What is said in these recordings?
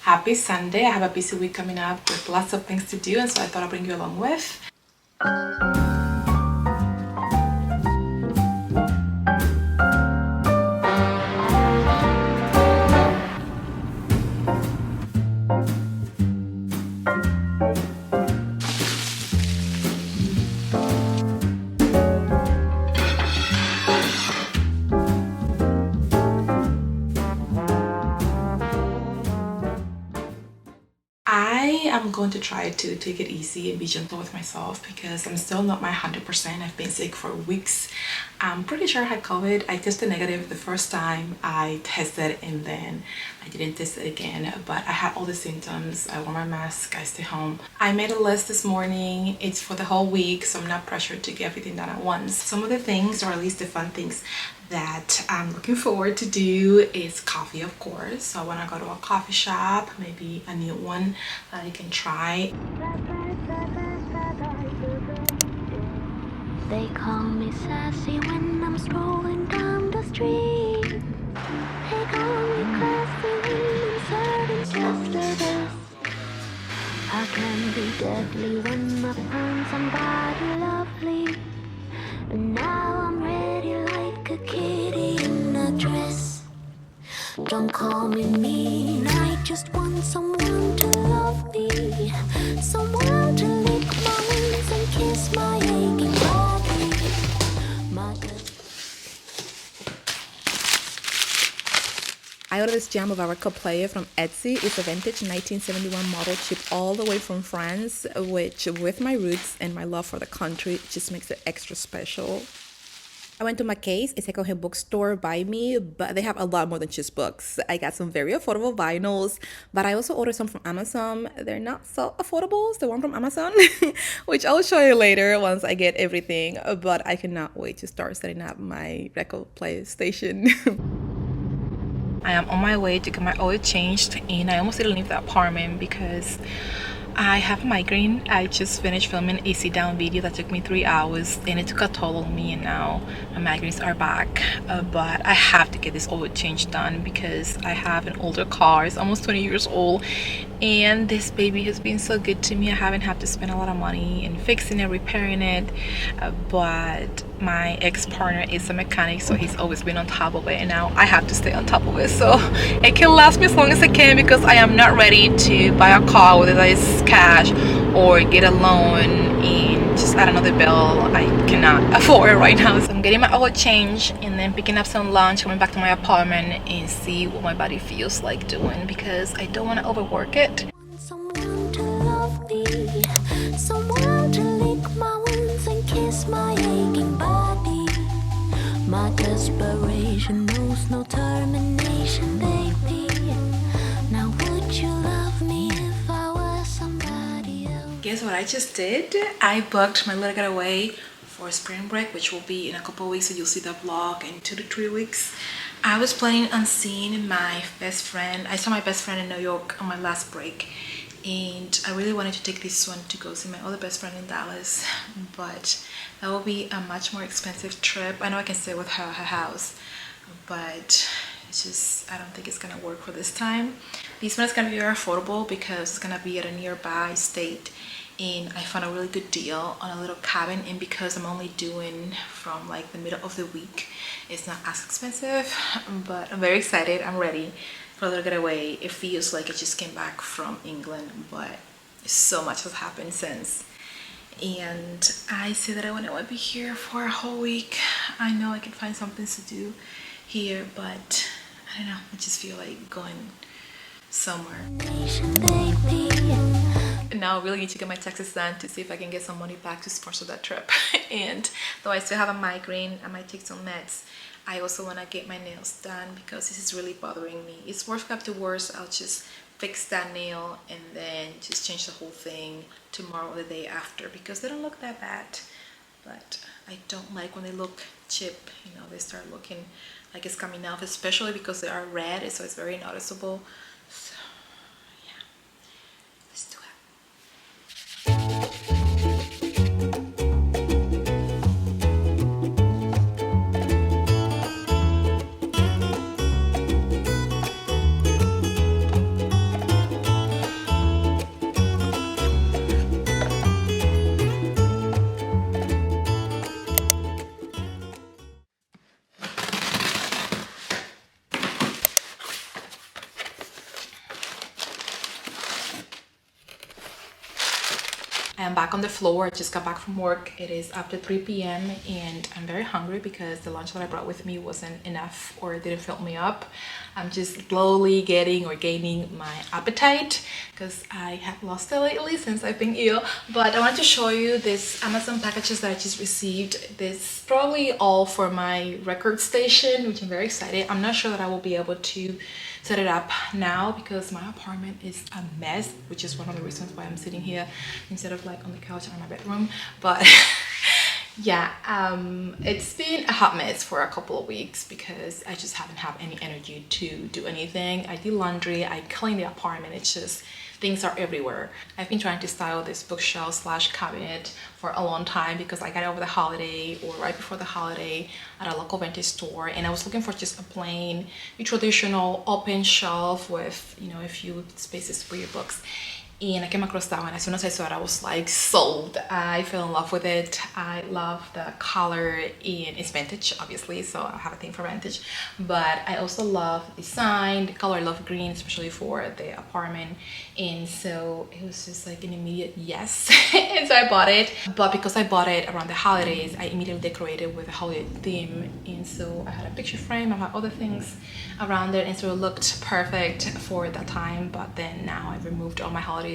Happy Sunday. I have a busy week coming up with lots of things to do, and so I thought I'd bring you along with. I am going to try to take it easy and be gentle with myself because I'm still not my 100%. I've been sick for weeks. I'm pretty sure I had COVID. I tested negative the first time I tested, and then I didn't test it again, but I had all the symptoms. I wore my mask, I stay home. I made a list this morning. It's for the whole week, so I'm not pressured to get everything done at once. Some of the things, or at least the fun things, that I'm looking forward to do is coffee, of course. So I want to go to a coffee shop, maybe a new one that I can try. They call me sassy when I'm strolling down the street. They call me classy when I'm serving yesterday's. I can be deadly when I find somebody lovely. And now I'm ready like a kitty in a dress. Don't call me mean, I just want someone to love me. Someone to lick my wings and kiss my aching body. I ordered this jam of our player from Etsy. It's a vintage 1971 model shipped all the way from France, which with my roots and my love for the country just makes it extra special. I went to Mackay's, a secondhand bookstore by me, but they have a lot more than just books. I got some very affordable vinyls, but I also ordered some from Amazon. They're not so affordable as the one from Amazon, which I'll show you later once I get everything, but I cannot wait to start setting up my record play station. I am on my way to get my oil changed, and I almost didn't leave the apartment because I have a migraine. I just finished filming a sit-down video that took me 3 hours, and it took a toll on me, and now my migraines are back. But I have to get this oil change done because I have an older car. It's almost 20 years old, and this baby has been so good to me. I haven't had to spend a lot of money in fixing it, repairing it, but my ex-partner is a mechanic, so he's always been on top of it, and now I have to stay on top of it so it can last me as long as it can, because I am not ready to buy a car, whether that is cash or get a loan and just add another bill. I cannot afford it right now. So I'm getting my oil change and then picking up some lunch, coming back to my apartment and see what my body feels like doing, because I don't want to overwork it. Someone to love me, someone to lick my wounds and kiss my aching body. My desperation knows no termination, baby. Now would you love me if I was somebody else? Guess what I just did? I booked my little getaway for spring break, which will be in a couple of weeks, so you'll see the vlog in 2 to 3 weeks. I was planning on seeing my best friend. I saw my best friend in New York on my last break, and I really wanted to take this one to go see my other best friend in Dallas, but that will be a much more expensive trip. I know I can stay with her at her house, but it's just, I don't think it's gonna work for this time. This one is gonna be very affordable because it's gonna be at a nearby state, and I found a really good deal on a little cabin, and because I'm only doing from like the middle of the week, it's not as expensive. But I'm very excited. I'm ready for a little getaway. It feels like I just came back from England, but so much has happened since. And I say that I want to be here for a whole week. I know I can find something to do here, but I don't know, I just feel like going somewhere. Now I really need to get my taxes done to see if I can get some money back to sponsor that trip. And though I still have a migraine, I might take some meds. I also want to get my nails done because this is really bothering me. It's worst come to worst, I'll just fix that nail and then just change the whole thing tomorrow or the day after, because they don't look that bad. But I don't like when they look chip, you know, they start looking like it's coming off, especially because they are red, so it's very noticeable. So yeah, let's do it. I am back on the floor. I just got back from work. It is after 3 p.m. and I'm very hungry because the lunch that I brought with me wasn't enough or it didn't fill me up. I'm just slowly gaining my appetite because I have lost it lately since I've been ill. But I wanted to show you this Amazon packages that I just received. This probably all for my record station, which I'm very excited. I'm not sure that I will be able to set it up now because my apartment is a mess, which is one of the reasons why I'm sitting here instead of like on the couch in my bedroom. But yeah, it's been a hot mess for a couple of weeks because I just haven't had any energy to do anything. I do laundry, I clean the apartment. It's just things are everywhere. I've been trying to style this bookshelf slash cabinet for a long time because I got it over the holiday or right before the holiday at a local vintage store, and I was looking for just a plain, traditional open shelf with, you know, a few spaces for your books. And I came across that one. As soon as I saw it, I was like sold. I fell in love with it. I love the color, and it's vintage obviously, so I have a thing for vintage, but I also love the design, the color. I love green, especially for the apartment, and so it was just like an immediate yes. And so I bought it, but because I bought it around the holidays, I immediately decorated with a holiday theme, and so I had a picture frame, I had other things around it, and so it looked perfect for that time. But then now I've removed all my holidays,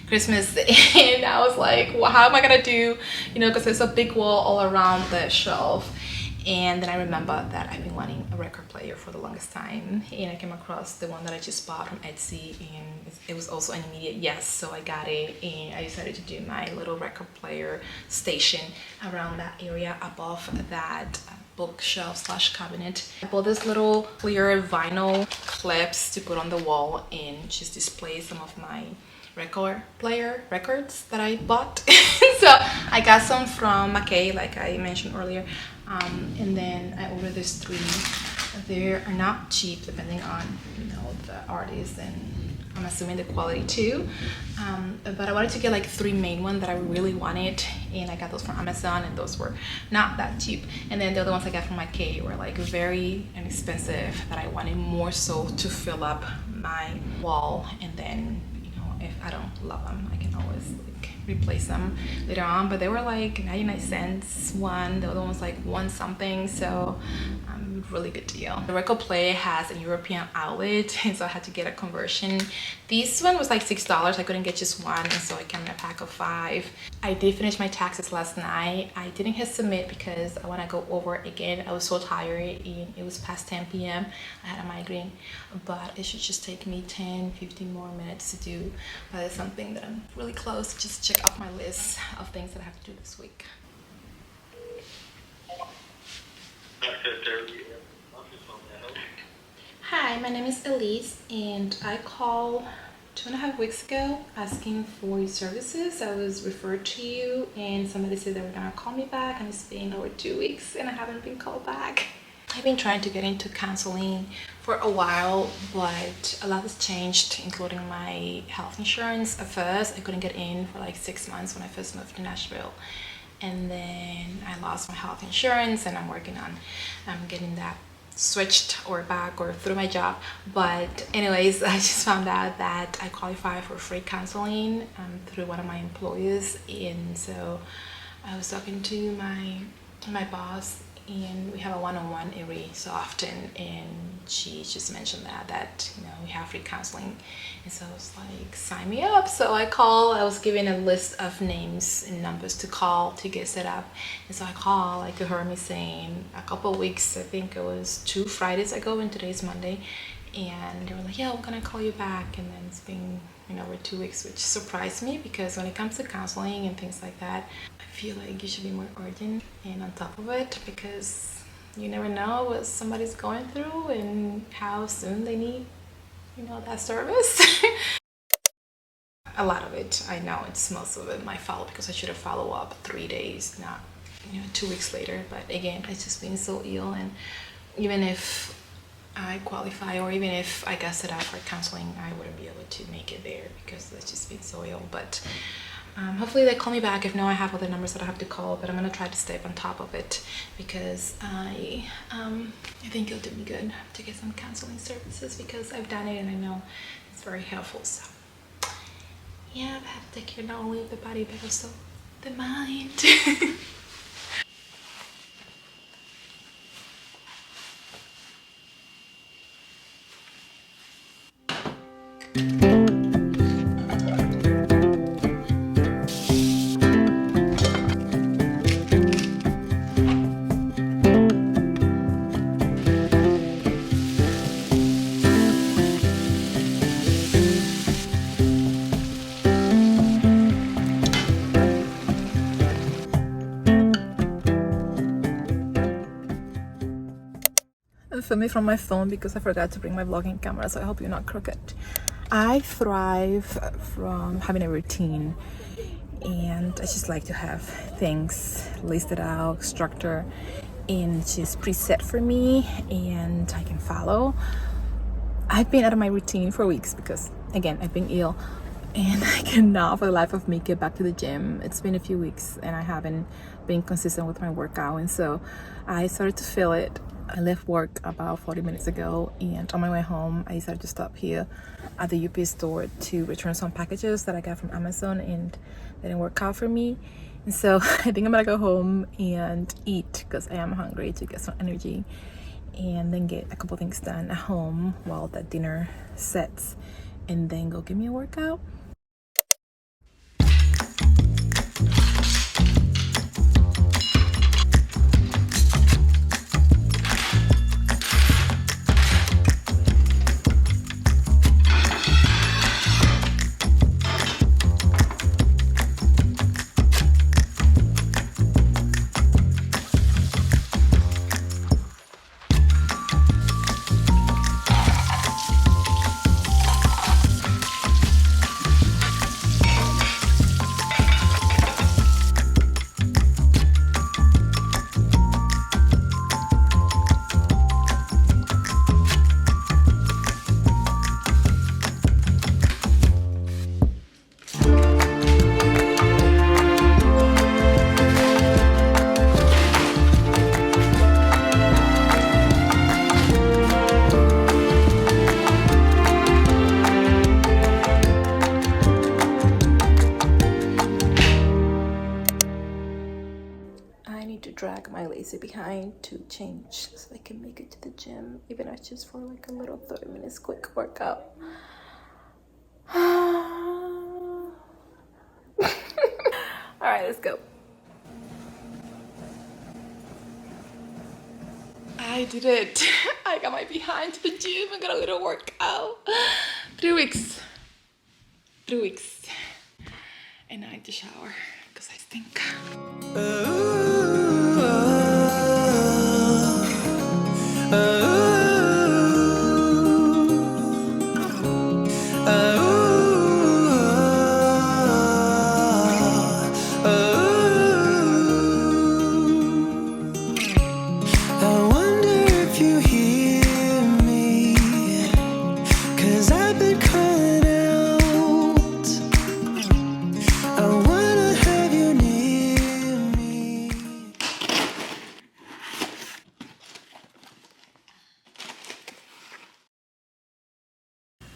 Christmas, and I was like, well, how am I gonna do, you know, because there's a big wall all around the shelf. And then I remember that I've been wanting a record player for the longest time, and I came across the one that I just bought from Etsy, and it was also an immediate yes, so I got it, and I decided to do my little record player station around that area above that bookshelf slash cabinet. I bought this little clear vinyl clips to put on the wall and just display some of my record player records that I bought. So I got some from McKay, like I mentioned earlier, and then I ordered these 3. They are not cheap depending on, you know, the artist, and I'm assuming the quality too, but I wanted to get like 3 main ones that I really wanted, and I got those from Amazon, and those were not that cheap. And then the other ones I got from McKay were like very inexpensive, that I wanted more so to fill up my wall, and then, you know, if I don't love them, I can always like replace them later on. But they were like 99 cents one, the other one was like 1 something, so really good deal. The record player has a European outlet, and so I had to get a conversion. This one was like $6. I couldn't get just one, and so I came in a pack of 5. I did finish my taxes last night. I didn't hit submit because I want to go over it again. I was so tired, and it was past 10 p.m. I had a migraine, but it should just take me 10-15 more minutes to do. But it's something that I'm really close. Just check off my list of things that I have to do this week. Hi, my name is Elise, and I called 2.5 weeks ago asking for your services. I was referred to you, and somebody said they were gonna call me back, and it's been over 2 weeks and I haven't been called back. I've been trying to get into counseling for a while, but a lot has changed, including my health insurance. At first, I couldn't get in for like 6 months when I first moved to Nashville, and then I lost my health insurance, and I'm working on getting that switched or back or through my job. But anyways, I just found out that I qualify for free counseling through one of my employers, and so I was talking to my boss, and we have a one-on-one every so often, and she just mentioned that you know, we have free counseling, and so I was like, sign me up. So I called. I was given a list of names and numbers to call to get set up, and so I called. Like you heard me saying a couple of weeks, I think it was 2 Fridays ago, and today's Monday, and they were like, yeah, we're gonna call you back. And then it's been, you know, over 2 weeks, which surprised me because when it comes to counseling and things like that, I feel like you should be more urgent and on top of it, because you never know what somebody's going through and how soon they need, you know, that service. A lot of it, I know it's most of it my fault, because I should have followed up 3 days, not, you know, 2 weeks later. But again, I've just been so ill, and even if I qualify, or even if I got set up for counseling, I wouldn't be able to make it there because I've just been so ill. But hopefully they call me back. If not, I have other numbers that I have to call, but I'm gonna try to stay up on top of it, because I think it'll do me good to get some counseling services, because I've done it and I know it's very helpful. So Yeah, I have to take care not only of the body but also the mind. I'm filming from my phone because I forgot to bring my vlogging camera, so I hope you're not crooked. I thrive from having a routine, and I just like to have things listed out, structure, and just preset for me, and I can follow. I've been out of my routine for weeks because, again, I've been ill, and I cannot for the life of me get back to the gym. It's been a few weeks and I haven't been consistent with my workout, and so I started to feel it. I left work about 40 minutes ago, and on my way home I decided to stop here at the UPS store to return some packages that I got from Amazon, and they didn't work out for me. And so I think I'm gonna go home and eat because I am hungry, to get some energy, and then get a couple things done at home while that dinner sets, and then go give me a workout. I need to drag my lazy behind to change so I can make it to the gym, even if it's just for like a little 30 minutes quick workout. All right, let's go. I did it. I got my behind to the gym and got a little workout. 3 weeks. 3 weeks. And I need to shower because I stink.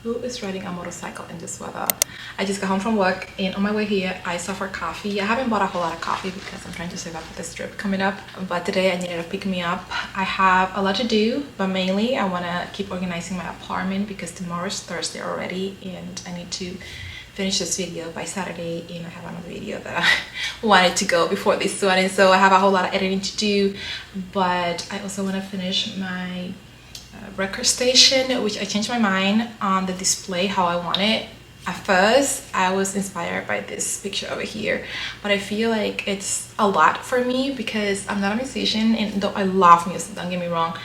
Who is riding a motorcycle in this weather? I just got home from work, and on my way here I stopped for coffee. I haven't bought a whole lot of coffee because I'm trying to save up for this trip coming up, but today I needed to pick me up. I have a lot to do, but mainly I want to keep organizing my apartment because tomorrow's Thursday already, and I need to finish this video by Saturday, and I have another video that I wanted to go before this one, and so I have a whole lot of editing to do. But I also want to finish my record station, which I changed my mind on the display how I want it. At first I was inspired by this picture over here, but I feel like it's a lot for me because I'm not a musician, and though I love music, don't get me wrong,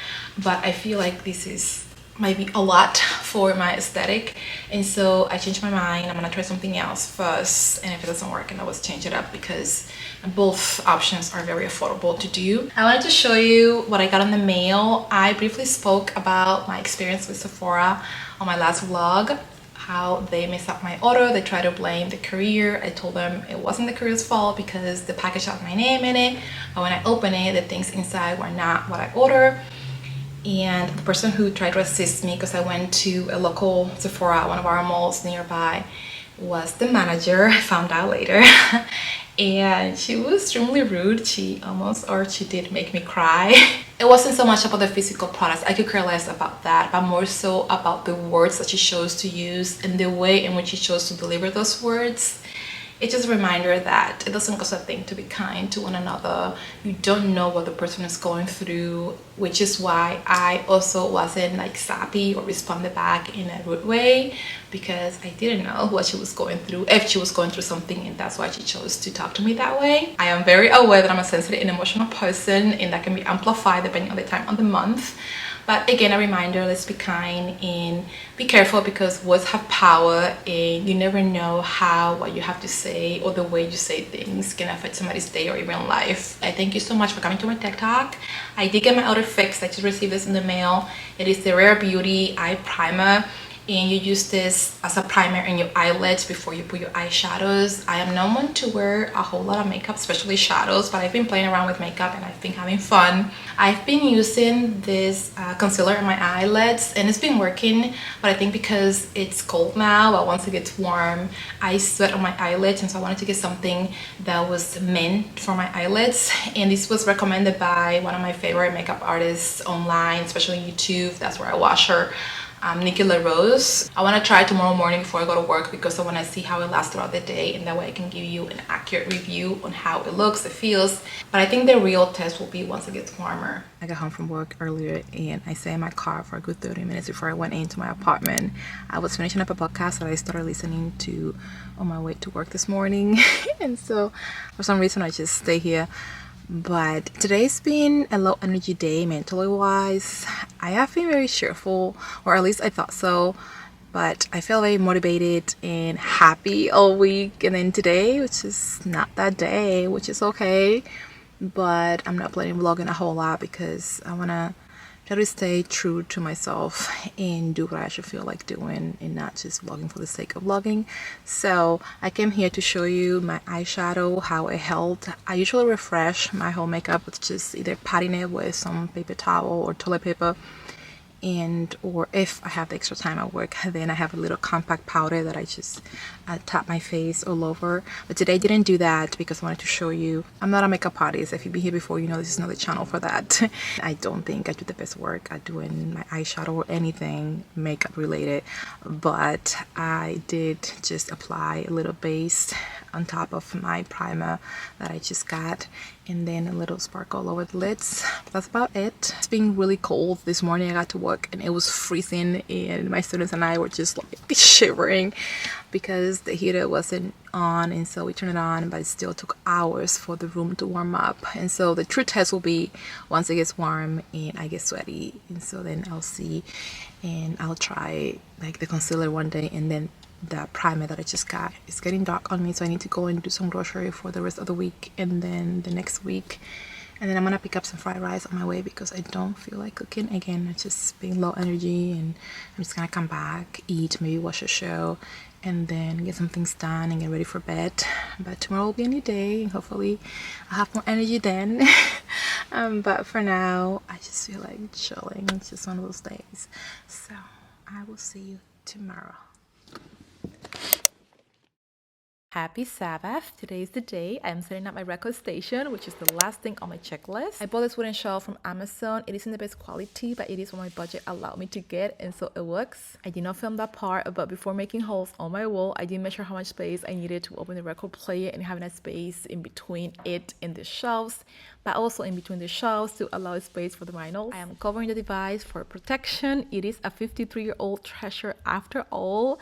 but I feel like this is might be a lot for my aesthetic, and so I changed my mind. I'm gonna try something else first, and if it doesn't work, and I always change it up because both options are very affordable to do. I wanted to show you what I got in the mail. I briefly spoke about my experience with Sephora on my last vlog, how they messed up my order. They tried to blame the courier. I told them it wasn't the courier's fault because the package had my name in it, but when I opened it, the things inside were not what I ordered. And the person who tried to assist me, because I went to a local Sephora, one of our malls nearby, was the manager. I found out later. And she was extremely rude. She did make me cry. It wasn't so much about the physical products. I could care less about that, but more so about the words that she chose to use and the way in which she chose to deliver those words. It's just a reminder that it doesn't cost a thing to be kind to one another. You don't know what the person is going through, which is why I also wasn't like sappy or responded back in a rude way, because I didn't know what she was going through, if she was going through something, and that's why she chose to talk to me that way. I am very aware that I'm a sensitive and emotional person, and that can be amplified depending on the time of the month. But again, a reminder, let's be kind and be careful, because words have power, and you never know how what you have to say or the way you say things can affect somebody's day or even life. I thank you so much for coming to my TikTok. I did get my outer fixed. I just received this in the mail. It is the Rare Beauty Eye Primer, and you use this as a primer in your eyelids before you put your eyeshadows. I am not one to wear a whole lot of makeup, especially shadows, but I've been playing around with makeup and I've been having fun. I've been using this concealer in my eyelids, and it's been working, but I think because it's cold now, but once it gets warm, I sweat on my eyelids, and so I wanted to get something that was meant for my eyelids. And this was recommended by one of my favorite makeup artists online, especially on YouTube. That's where I watch her. Nikki LaRose. I want to try it tomorrow morning before I go to work, because I want to see how it lasts throughout the day, and that way I can give you an accurate review on how it looks, it feels. But I think the real test will be once it gets warmer. I got home from work earlier, and I sat in my car for a good 30 minutes before I went into my apartment. I was finishing up a podcast that I started listening to on my way to work this morning. And so for some reason I just stay here. But today's been a low energy day mentally wise. I have been very cheerful, or at least I thought so, but I feel very motivated and happy all week. And then today, which is not that day, which is okay, but I'm not planning vlogging a whole lot because I want to try to stay true to myself and do what I should feel like doing, and not just vlogging for the sake of vlogging. So I came here to show you my eyeshadow, how it held. I usually refresh my whole makeup with just either patting it with some paper towel or toilet paper, and or if I have the extra time at work, then I have a little compact powder that I just tap my face all over. But today I didn't do that because I wanted to show you I'm not a makeup artist. If you've been here before, you know this is not the channel for that. I don't think I do the best work at doing my eyeshadow or anything makeup related, but I did just apply a little base on top of my primer that I just got, and then a little sparkle over the lids. But that's about it. It's been really cold. This morning I got to work and it was freezing, and my students and I were just like shivering because the heater wasn't on, and so we turned it on, but it still took hours for the room to warm up. And so the true test will be once it gets warm and I get sweaty, and so then I'll see, and I'll try like the concealer one day, and then the primer that I just got. It's getting dark on me, so I need to go and do some grocery for the rest of the week, and then the next week, and then I'm gonna pick up some fried rice on my way because I don't feel like cooking again. It's just being low energy, and I'm just gonna come back, eat, maybe watch a show, and then get some things done and get ready for bed. But tomorrow will be a new day, and hopefully I'll have more energy then. But for now I just feel like chilling. It's just one of those days, so I will see you tomorrow. Happy Sabbath. Today is the day I'm setting up my record station, which is the last thing on my checklist. I bought this wooden shelf from Amazon. It isn't the best quality, but it is what my budget allowed me to get, and so it works. I did not film that part, but before making holes on my wall, I did measure how much space I needed to open the record player and having a space in between it and the shelves, but also in between the shelves to allow space for the vinyls. I am covering the device for protection. It is a 53-year-old treasure after all.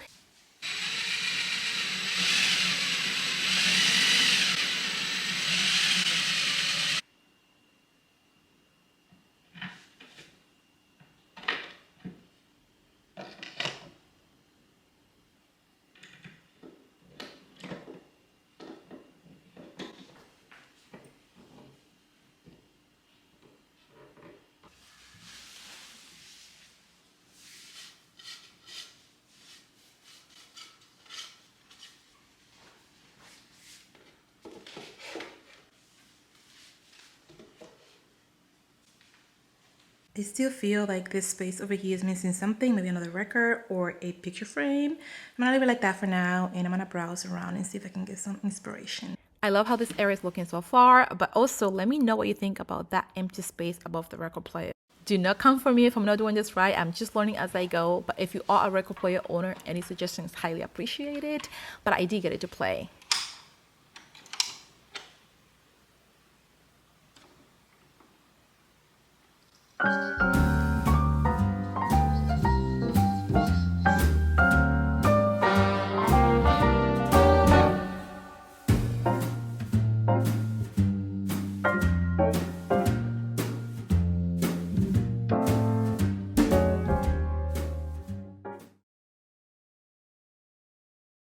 I still feel like this space over here is missing something, maybe another record or a picture frame. I'm gonna leave it like that for now, and I'm gonna browse around and see if I can get some inspiration. I love how this area is looking so far, but also let me know what you think about that empty space above the record player. Do not come for me if I'm not doing this right. I'm just learning as I go. But if you are a record player owner, any suggestions highly appreciated. But I did get it to play.